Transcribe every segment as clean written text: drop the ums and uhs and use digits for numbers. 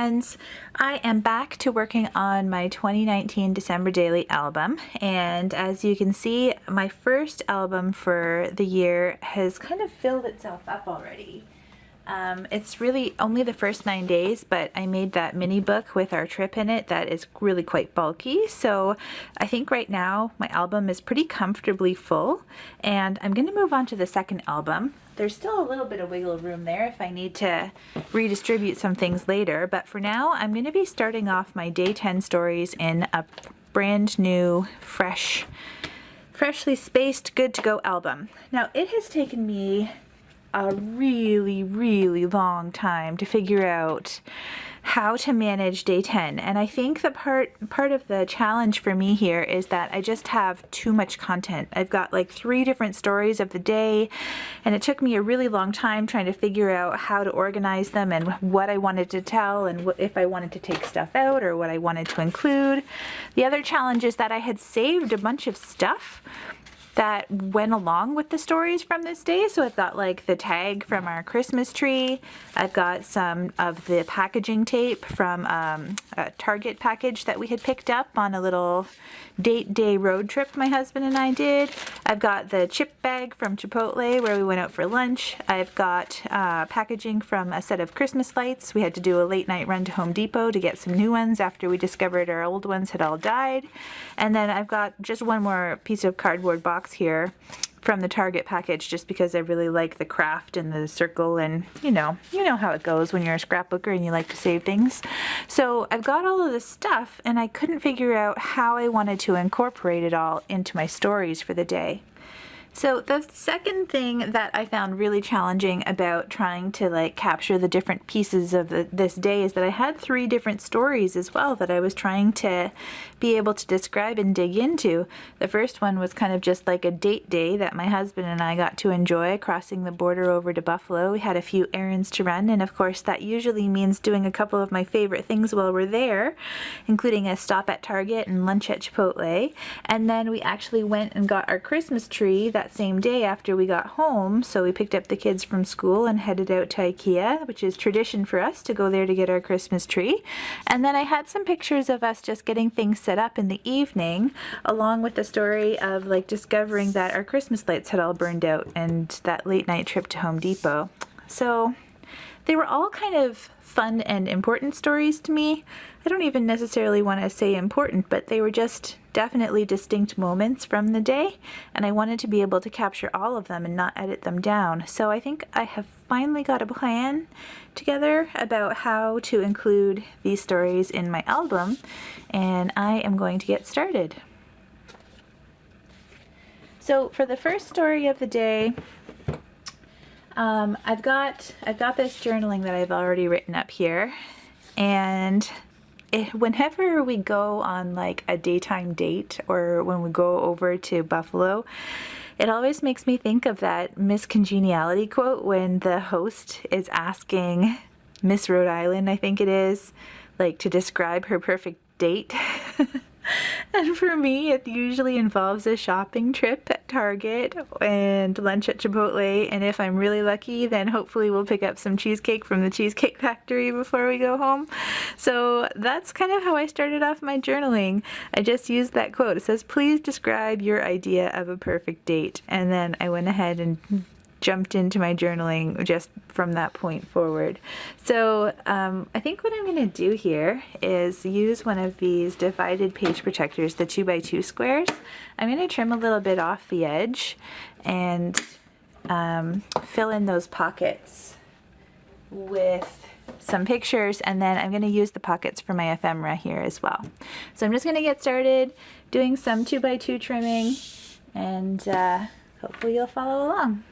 friends. I am back to working on my 2019 December daily album, and as you can see, my first album for the year has kind of filled itself up already. It's really only the first 9 days, but I made that mini book with our trip in it that is really quite bulky, so I think right now my album is pretty comfortably full, and I'm going to move on to the second album. There's still a little bit of wiggle room there if I need to redistribute some things later, but for now I'm going to be starting off my day 10 stories in a brand new, freshly spaced, good to go album. Now it has taken me a really long time to figure out how to manage day 10, and I think the part of the challenge for me here is that I just have too much content. I've got like 3 different stories of the day, and it took me a really long time trying to figure out how to organize them and what I wanted to tell and if I wanted to take stuff out or what I wanted to include. The other challenge is that I had saved a bunch of stuff that went along with the stories from this day. So I've got like the tag from our Christmas tree. I've got some of the packaging tape from a Target package that we had picked up on a little date day road trip my husband and I did. I've got the chip bag from Chipotle where we went out for lunch. I've got packaging from a set of Christmas lights. We had to do a late night run to Home Depot to get some new ones after we discovered our old ones had all died. And then I've got just one more piece of cardboard box here from the Target package just because I really like the craft and the circle, and you know how it goes when you're a scrapbooker and you like to save things. So I've got all of this stuff and I couldn't figure out how I wanted to incorporate it all into my stories for the day. So the second thing that I found really challenging about trying to like capture the different pieces of this day is that I had 3 different stories as well that I was trying to be able to describe and dig into. The first one was kind of just like a date day that my husband and I got to enjoy, crossing the border over to Buffalo. We had a few errands to run, and of course that usually means doing a couple of my favorite things while we're there, including a stop at Target and lunch at Chipotle. And then we actually went and got our Christmas tree that same day after we got home, so we picked up the kids from school and headed out to IKEA, which is tradition for us to go there to get our Christmas tree. And then I had some pictures of us just getting things set up in the evening, along with the story of like discovering that our Christmas lights had all burned out and that late night trip to Home Depot. So they were all kind of fun and important stories to me. I don't even necessarily want to say important, but they were just definitely distinct moments from the day, and I wanted to be able to capture all of them and not edit them down. So I think I have finally got a plan together about how to include these stories in my album, and I am going to get started. So for the first story of the day, I've got this journaling that I've already written up here, and whenever we go on like a daytime date or when we go over to Buffalo, it always makes me think of that Miss Congeniality quote when the host is asking Miss Rhode Island, I think it is, like to describe her perfect date. And for me, it usually involves a shopping trip at Target and lunch at Chipotle, and if I'm really lucky, then hopefully we'll pick up some cheesecake from the Cheesecake Factory before we go home. So that's kind of how I started off my journaling. I just used that quote. It says, "Please describe your idea of a perfect date." And then I went ahead and jumped into my journaling just from that point forward. So I think what I'm going to do here is use one of these divided page protectors, the 2x2 squares. I'm going to trim a little bit off the edge and fill in those pockets with some pictures, and then I'm going to use the pockets for my ephemera here as well. So I'm just going to get started doing some 2x2 trimming, and hopefully you'll follow along.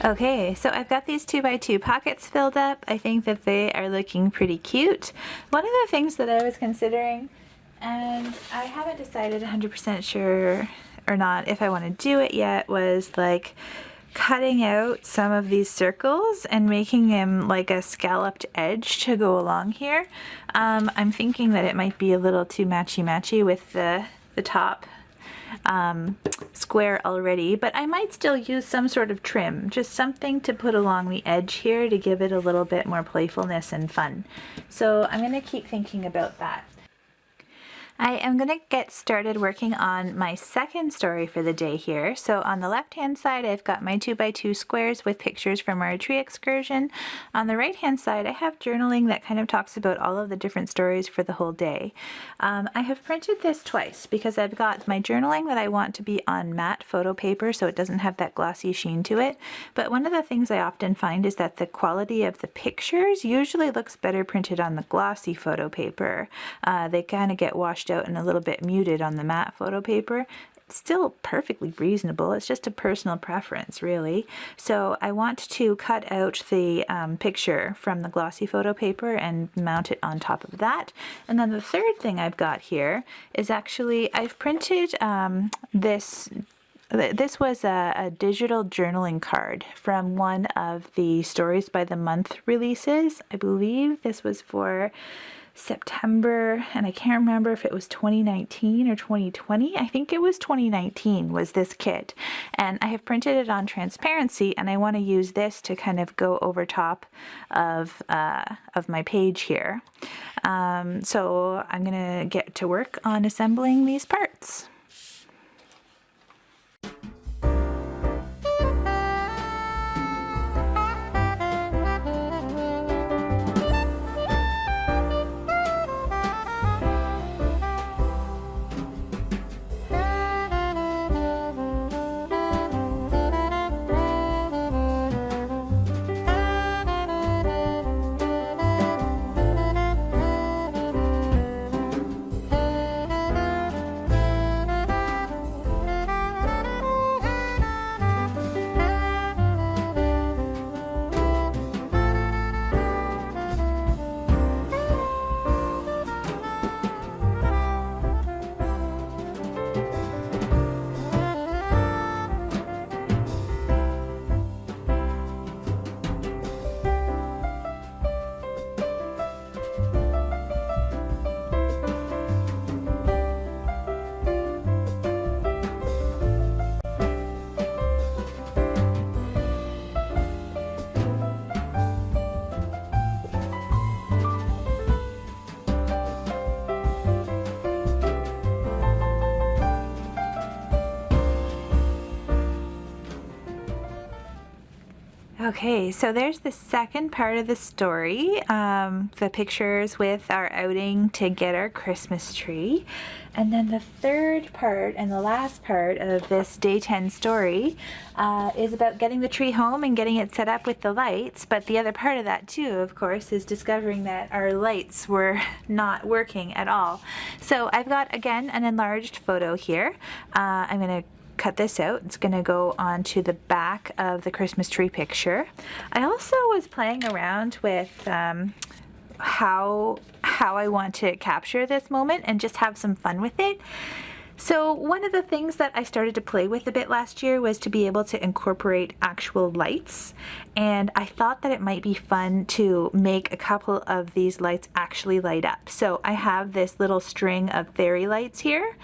Okay, so I've got these 2x2 pockets filled up. I think that they are looking pretty cute. One of the things that I was considering, and I haven't decided 100% sure or not if I want to do it yet, was like cutting out some of these circles and making them like a scalloped edge to go along here. I'm thinking that it might be a little too matchy-matchy with the top square already, but I might still use some sort of trim, just something to put along the edge here to give it a little bit more playfulness and fun. So I'm going to keep thinking about that. I am going to get started working on my second story for the day here. So on the left hand side I've got my 2x2 squares with pictures from our tree excursion. On the right hand side I have journaling that kind of talks about all of the different stories for the whole day. I have printed this twice because I've got my journaling that I want to be on matte photo paper so it doesn't have that glossy sheen to it. But one of the things I often find is that the quality of the pictures usually looks better printed on the glossy photo paper. They kind of get washed out and a little bit muted on the matte photo paper. It's still perfectly reasonable. It's just a personal preference, really. So I want to cut out the picture from the glossy photo paper and mount it on top of that. And then the third thing I've got here is actually I've printed this was a digital journaling card from one of the Stories by the Month releases. I believe this was for September, and I can't remember if it was 2019 or 2020. I think it was 2019 was this kit, and I have printed it on transparency, and I want to use this to kind of go over top of my page here. So I'm gonna get to work on assembling these parts. Okay, so there's the second part of the story, the pictures with our outing to get our Christmas tree. And then the third part and the last part of this day 10 story is about getting the tree home and getting it set up with the lights. But the other part of that too, of course, is discovering that our lights were not working at all. So I've got, again, an enlarged photo here. I'm going to cut this out. It's going to go onto the back of the Christmas tree picture. I also was playing around with how I want to capture this moment and just have some fun with it. So one of the things that I started to play with a bit last year was to be able to incorporate actual lights, and I thought that it might be fun to make a couple of these lights actually light up. So I have this little string of fairy lights here,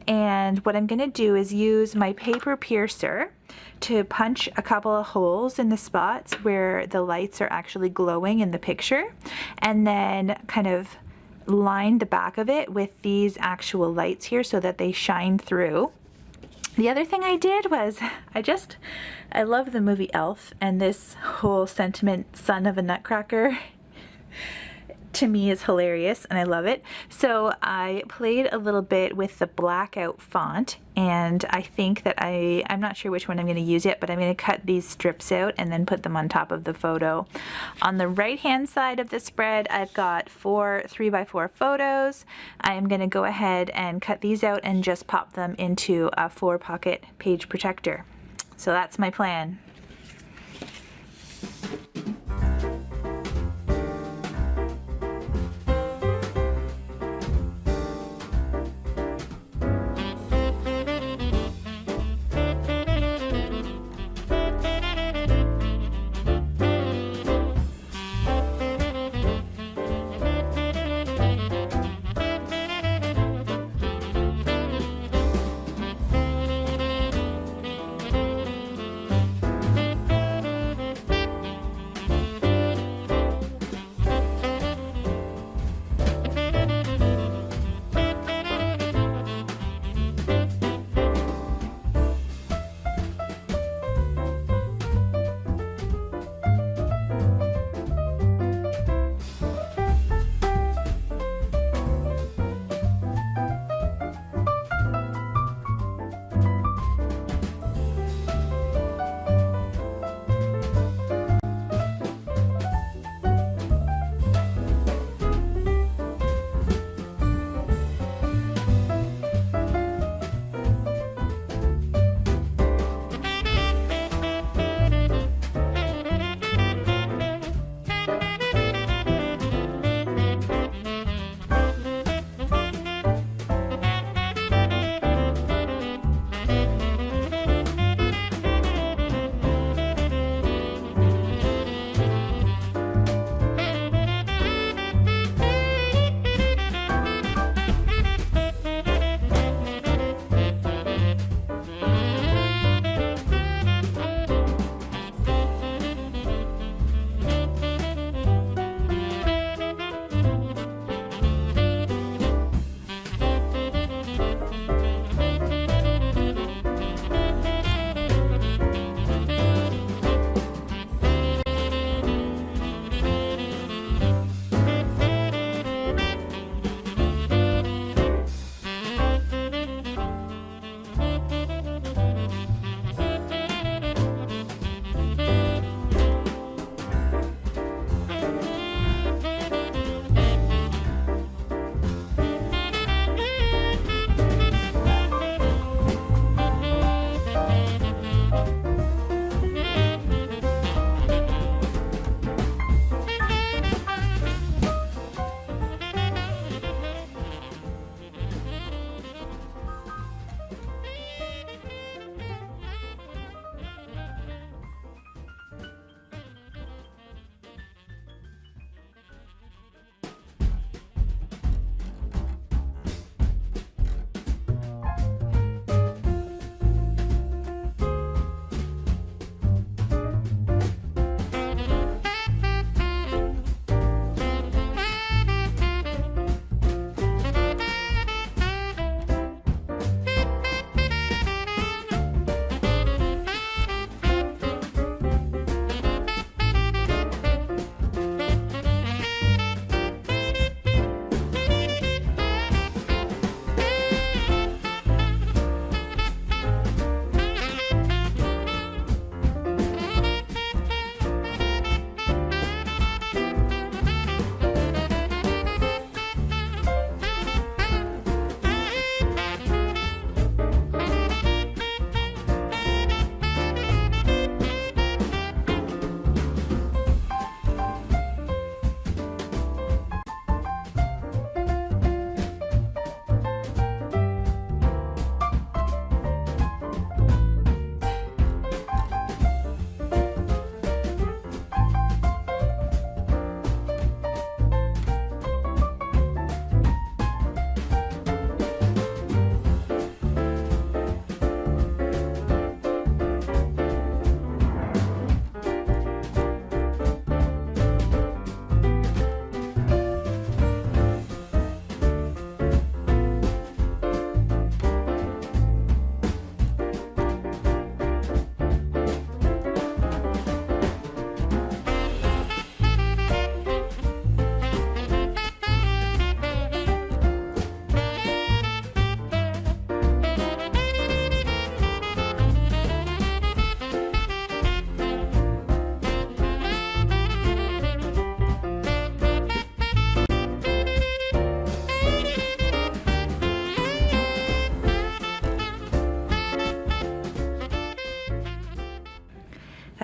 and what I'm going to do is use my paper piercer to punch a couple of holes in the spots where the lights are actually glowing in the picture, and then kind of line the back of it with these actual lights here so that they shine through. The other thing I did was I love the movie Elf, and this whole sentiment, son of a nutcracker, to me is hilarious and I love it. So I played a little bit with the blackout font, and I think that I'm not sure which one I'm going to use yet, but I'm going to cut these strips out and then put them on top of the photo. On the right hand side of the spread I've got 4 3x4 photos. I am going to go ahead and cut these out and just pop them into a 4-pocket page protector. So that's my plan.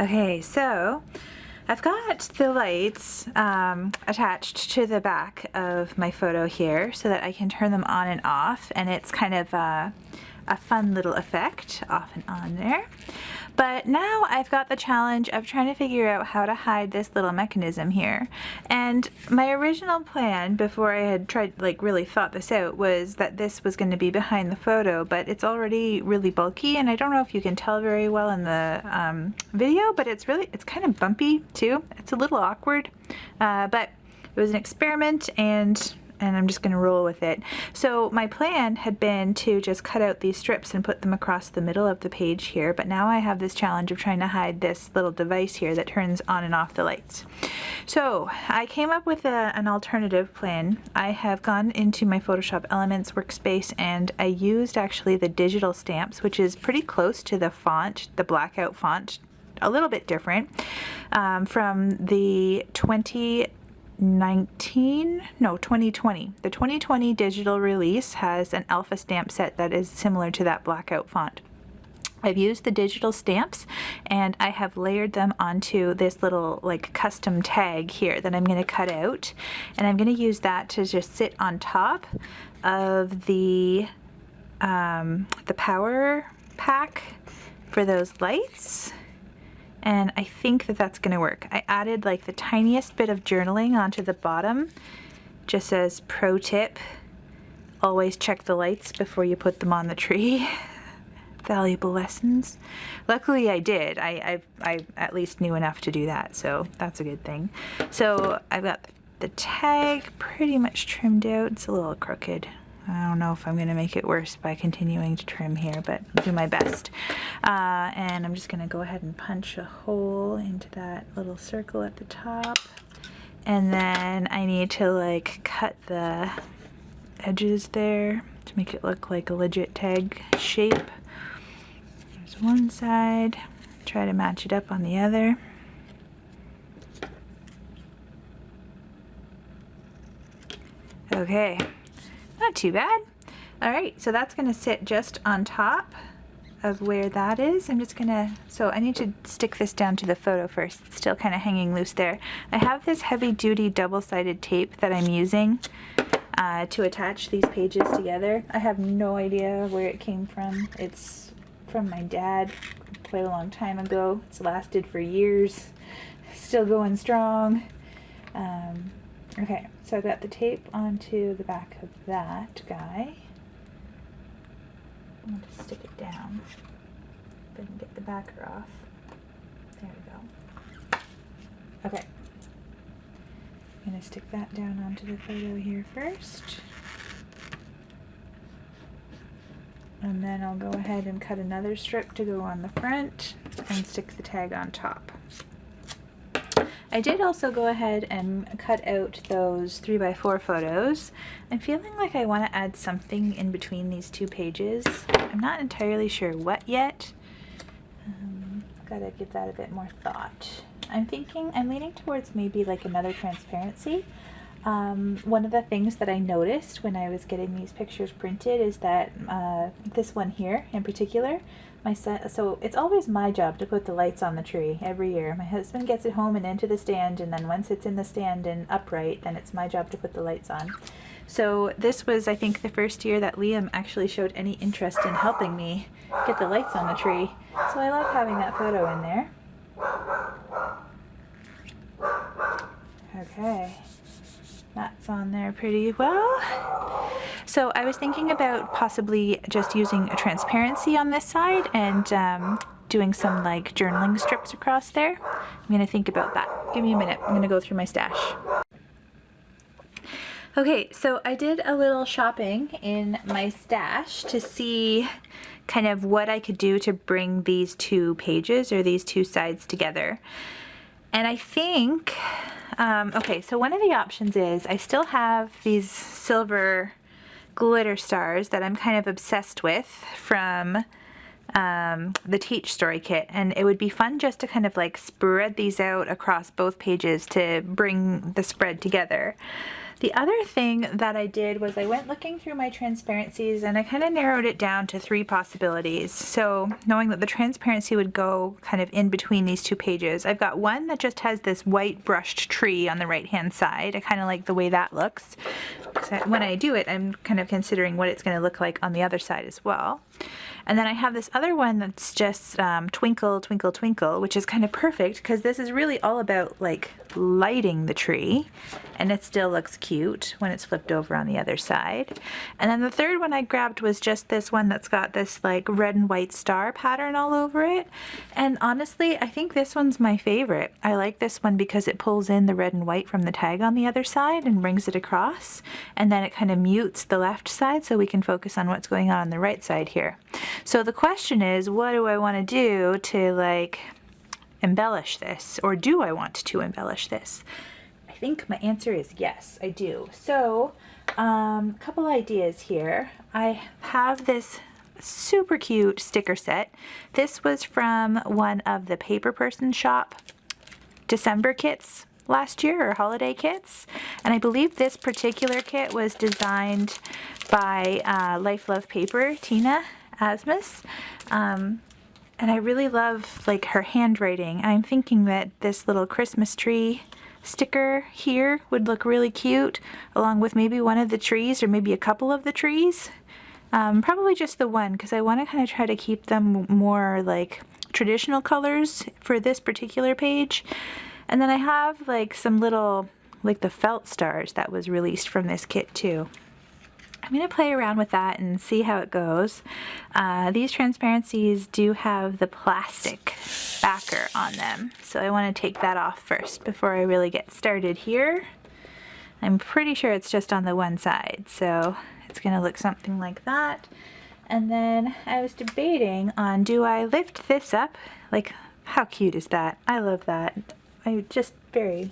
Okay, so I've got the lights attached to the back of my photo here so that I can turn them on and off, and it's kind of a fun little effect, off and on there. But now I've got the challenge of trying to figure out how to hide this little mechanism here. And my original plan, before I had tried, like, really thought this out, was that this was going to be behind the photo, but it's already really bulky, and I don't know if you can tell very well in the video, but it's kind of bumpy too. It's a little awkward, but it was an experiment, and I'm just going to roll with it. So my plan had been to just cut out these strips and put them across the middle of the page here, but now I have this challenge of trying to hide this little device here that turns on and off the lights. So I came up with an alternative plan. I have gone into my Photoshop Elements workspace, and I used actually the digital stamps, which is pretty close to the font, the blackout font, a little bit different, from the 2020. The 2020 digital release has an alpha stamp set that is similar to that blackout font. I've used the digital stamps, and I have layered them onto this little like custom tag here that I'm going to cut out, and I'm going to use that to just sit on top of the power pack for those lights. And I think that that's going to work. I added like the tiniest bit of journaling onto the bottom. Just says, pro tip, always check the lights before you put them on the tree. Valuable lessons. Luckily I did. I at least knew enough to do that, so that's a good thing. So I've got the tag pretty much trimmed out. It's a little crooked. I don't know if I'm going to make it worse by continuing to trim here, but I'll do my best. And I'm just going to go ahead and punch a hole into that little circle at the top. And then I need to like cut the edges there to make it look like a legit tag shape. There's one side. Try to match it up on the other. Okay. Not too bad. All right, so that's gonna sit just on top of where that is. I'm just gonna, so I need to stick this down to the photo first. It's still kind of hanging loose there. I have this heavy duty double-sided tape that I'm using to attach these pages together. I have no idea where it came from. It's from my dad quite a long time ago. It's lasted for years, still going strong. Okay, so I've got the tape onto the back of that guy. I'm going to stick it down. If I can get the backer off. There we go. Okay. I'm going to stick that down onto the photo here first. And then I'll go ahead and cut another strip to go on the front and stick the tag on top. I did also go ahead and cut out those 3x4 photos. I'm feeling like I want to add something in between these two pages. I'm not entirely sure what yet. Gotta give that a bit more thought. I'm leaning towards maybe like another transparency. One of the things that I noticed when I was getting these pictures printed is that this one here in particular, so it's always my job to put the lights on the tree every year. My husband gets it home and into the stand, and then once it's in the stand and upright, then it's my job to put the lights on. So this was, I think, the first year that Liam actually showed any interest in helping me get the lights on the tree. So I love having that photo in there. Okay. That's on there pretty well. So I was thinking about possibly just using a transparency on this side and doing some like journaling strips across there. I'm going to think about that. Give me a minute. I'm going to go through my stash. Okay, so I did a little shopping in my stash to see kind of what I could do to bring these two pages or these two sides together. And I think, okay, so one of the options is I still have these silver glitter stars that I'm kind of obsessed with from the Teach Story kit, and it would be fun just to kind of like spread these out across both pages to bring the spread together. The other thing that I did was I went looking through my transparencies and I kind of narrowed it down to 3 possibilities. So knowing that the transparency would go kind of in between these 2 pages, I've got one that just has this white brushed tree on the right hand side. I kind of like the way that looks. When I do it, I'm kind of considering what it's going to look like on the other side as well. And then I have this other one that's just twinkle, twinkle, twinkle, which is kind of perfect because this is really all about like lighting the tree, and it still looks cute when it's flipped over on the other side. And then the third one I grabbed was just this one that's got this like red and white star pattern all over it. And honestly, I think this one's my favorite. I like this one because it pulls in the red and white from the tag on the other side and brings it across, and then it kind of mutes the left side so we can focus on what's going on the right side here. So the question is, what do I want to do to like embellish this, or do I want to embellish this? I think my answer is yes, I do. So a couple ideas here. I have this super cute sticker set. This was from one of the Paper Person Shop December kits last year, or holiday kits, and I believe this particular kit was designed by Life Love Paper, Tina Asmus. And I really love like her handwriting. I'm thinking that this little Christmas tree sticker here would look really cute along with maybe one of the trees or maybe a couple of the trees. Probably just the one, because I want to kind of try to keep them more like traditional colors for this particular page. And then I have like some little, like the felt stars that was released from this kit too. I'm going to play around with that and see how it goes. These transparencies do have the plastic backer on them, so I want to take that off first before I really get started here. I'm pretty sure it's just on the one side, so it's going to look something like that. And then I was debating on, do I lift this up? Like, how cute is that? I love that. I just very,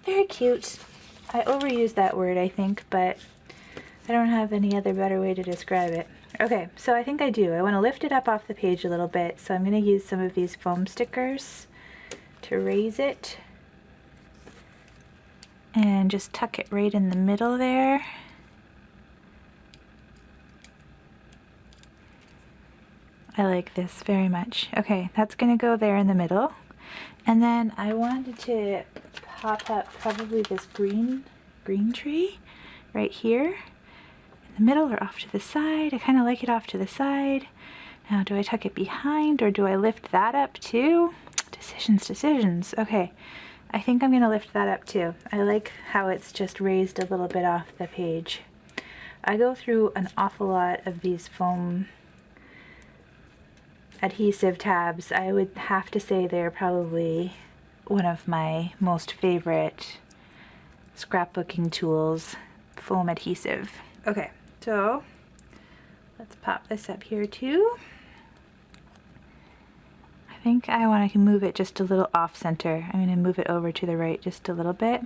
very cute. I overused that word, I think, but I don't have any other better way to describe it. Okay, so I think I do. I want to lift it up off the page a little bit, so I'm going to use some of these foam stickers to raise it and just tuck it right in the middle there. I like this very much. Okay, that's going to go there in the middle. And then I wanted to pop up probably this green tree right here. The middle or off to the side. I kind of like it off to the side. Now, do I tuck it behind or do I lift that up too? Decisions. Okay, I think I'm going to lift that up too. I like how it's just raised a little bit off the page. I go through an awful lot of these foam adhesive tabs. I would have to say they're probably one of my most favorite scrapbooking tools, foam adhesive. Okay. So let's pop this up here too. I think I want to move it just a little off center. I'm going to move it over to the right just a little bit.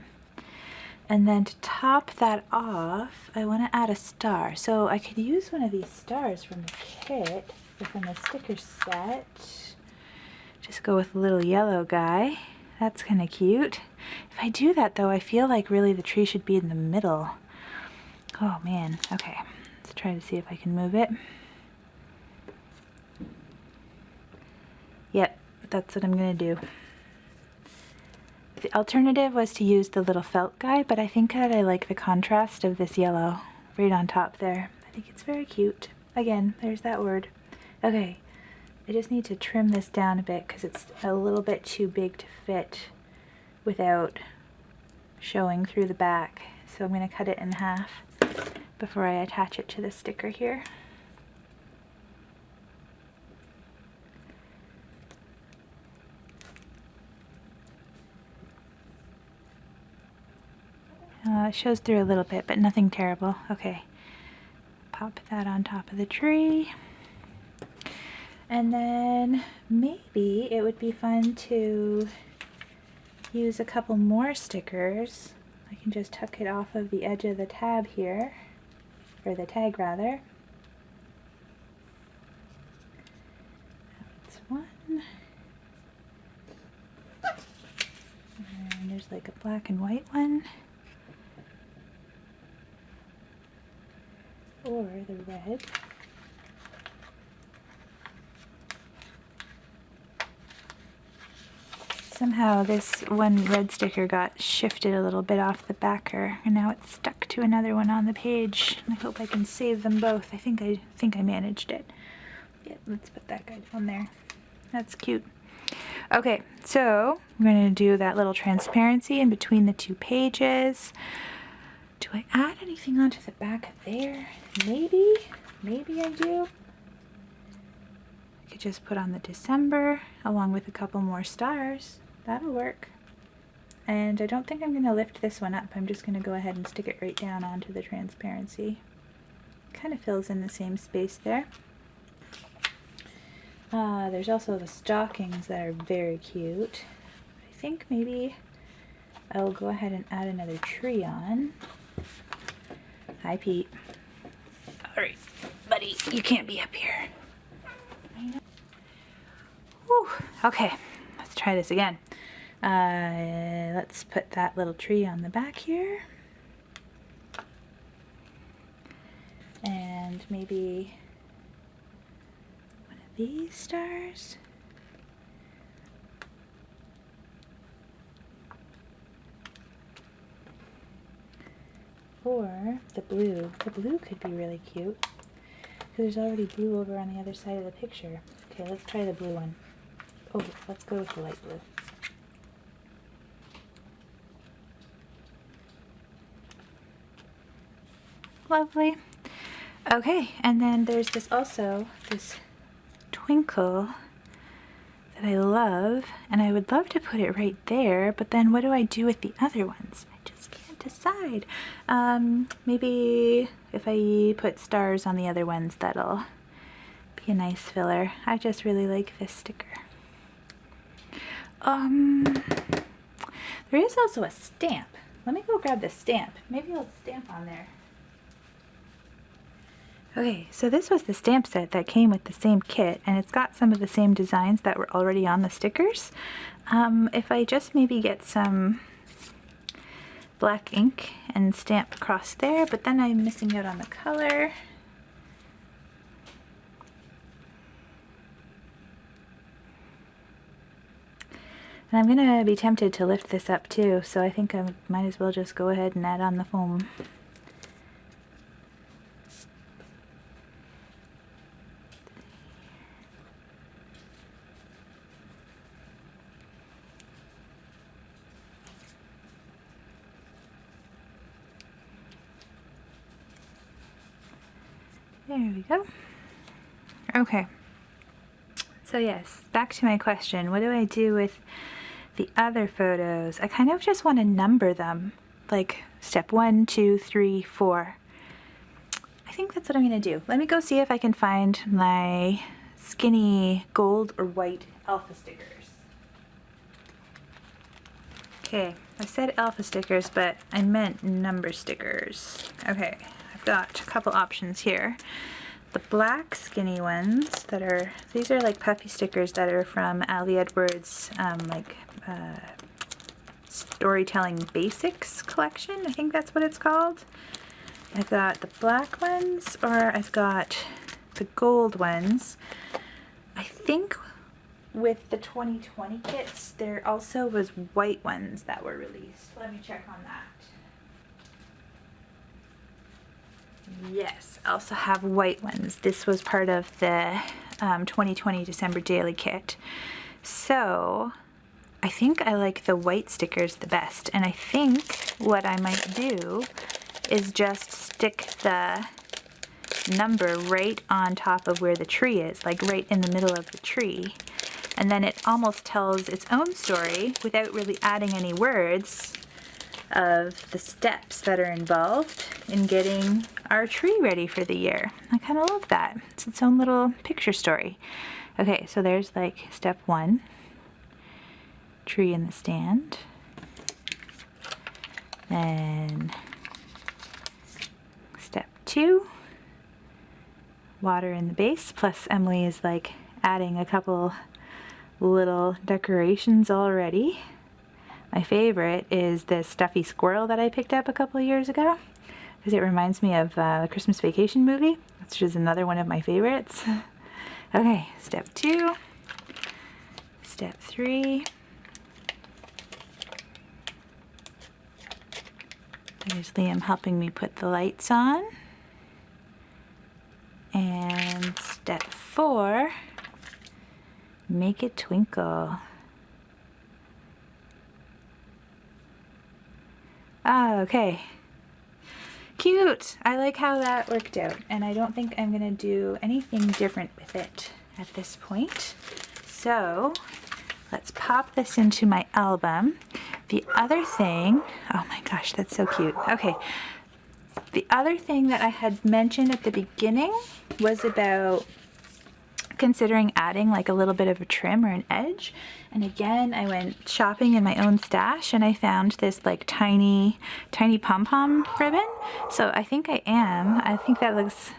And then to top that off, I want to add a star. So I could use one of these stars from the kit or from the sticker set. Just go with a little yellow guy. That's kind of cute. If I do that though, I feel like really the tree should be in the middle. Oh man, okay, let's try to see if I can move it. Yep, that's what I'm gonna do. The alternative was to use the little felt guy, but I think that I like the contrast of this yellow right on top there. I think it's very cute. Again, there's that word. Okay, I just need to trim this down a bit because it's a little bit too big to fit without showing through the back. So I'm gonna cut it in half before I attach it to the sticker here. It shows through a little bit, but nothing terrible. Okay, pop that on top of the tree. And then maybe it would be fun to use a couple more stickers. I can just tuck it off of the edge of the tab here, or the tag rather. That's one. And there's like a black and white one. or the red. Somehow this one red sticker got shifted a little bit off the backer, and now it's stuck to another one on the page. I hope I can save them both. I think I managed it. Yeah, let's put that guy down there. That's cute. Okay, so we're going to do that little transparency in between the two pages. Do I add anything onto the back of there? Maybe I do. I could just put on the December along with a couple more stars. That'll work. And I don't think I'm going to lift this one up. I'm just going to go ahead and stick it right down onto the transparency. Kind of fills in the same space there. There's also the stockings that are very cute. I think maybe I'll go ahead and add another tree on. Hi, Pete. Alright, buddy, you can't be up here. Whew. Okay, let's try this again. Let's put that little tree on the back here. And maybe one of these stars. Or the blue. The blue could be really cute, because there's already blue over on the other side of the picture. Okay, let's try the blue one. Oh, let's go with the light blue. Lovely. Okay, and then there's this twinkle that I love, and I would love to put it right there, but then what do I do with the other ones? I just can't decide. Maybe if I put stars on the other ones, that'll be a nice filler. I just really like this sticker. There is also a stamp. Let me go grab the stamp. Maybe I'll stamp on there. Okay, so this was the stamp set that came with the same kit, and it's got some of the same designs that were already on the stickers. If I just maybe get some black ink and stamp across there, but then I'm missing out on the color. And I'm gonna be tempted to lift this up too, so I think I might as well just go ahead and add on the foam. There we go. Okay. So yes, back to my question. What do I do with the other photos? I kind of just want to number them. Like step 1, 2, 3, 4. I think that's what I'm going to do. Let me go see if I can find my skinny gold or white alpha stickers. Okay, I said alpha stickers, but I meant number stickers. Okay. Got a couple options here. The black skinny ones that are, these are like puffy stickers that are from Ali Edwards' Storytelling Basics collection. I think that's what it's called. I've got the black ones, or I've got the gold ones. I think with the 2020 kits, there also was white ones that were released. Let me check on that. Yes, I also have white ones. This was part of the 2020 December daily kit. So I think I like the white stickers the best, and I think what I might do is just stick the number right on top of where the tree is, like right in the middle of the tree, and then it almost tells its own story without really adding any words of the steps that are involved in getting our tree ready for the year. I kind of love that. It's its own little picture story. Okay, so there's like step 1, tree in the stand. Then step 2, water in the base, plus Emily is like adding a couple little decorations already. My favorite is this stuffy squirrel that I picked up a couple years ago. because it reminds me of the Christmas Vacation movie, which is another one of my favorites. Okay, step 2, step 3. There's Liam helping me put the lights on. And step 4, make it twinkle. Oh, okay. Cute! I like how that worked out, and I don't think I'm gonna do anything different with it at this point. So let's pop this into my album. The other thing, oh my gosh, that's so cute. Okay, the other thing that I had mentioned at the beginning was about considering adding like a little bit of a trim or an edge. And again, I went shopping in my own stash and I found this like tiny pom-pom ribbon. So I think I think that looks,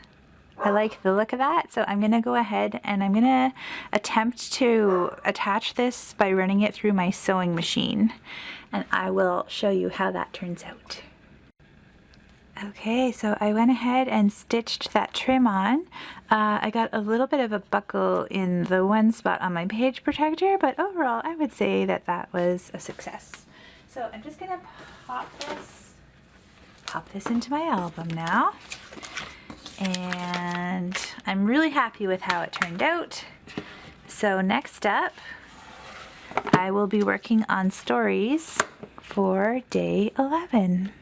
I like the look of that. So I'm gonna go ahead and I'm gonna attempt to attach this by running it through my sewing machine. And I will show you how that turns out. Okay, so I went ahead and stitched that trim on. I got a little bit of a buckle in the one spot on my page protector, but overall I would say that that was a success. So I'm just gonna pop this into my album now. And I'm really happy with how it turned out. So next up, I will be working on stories for day 11.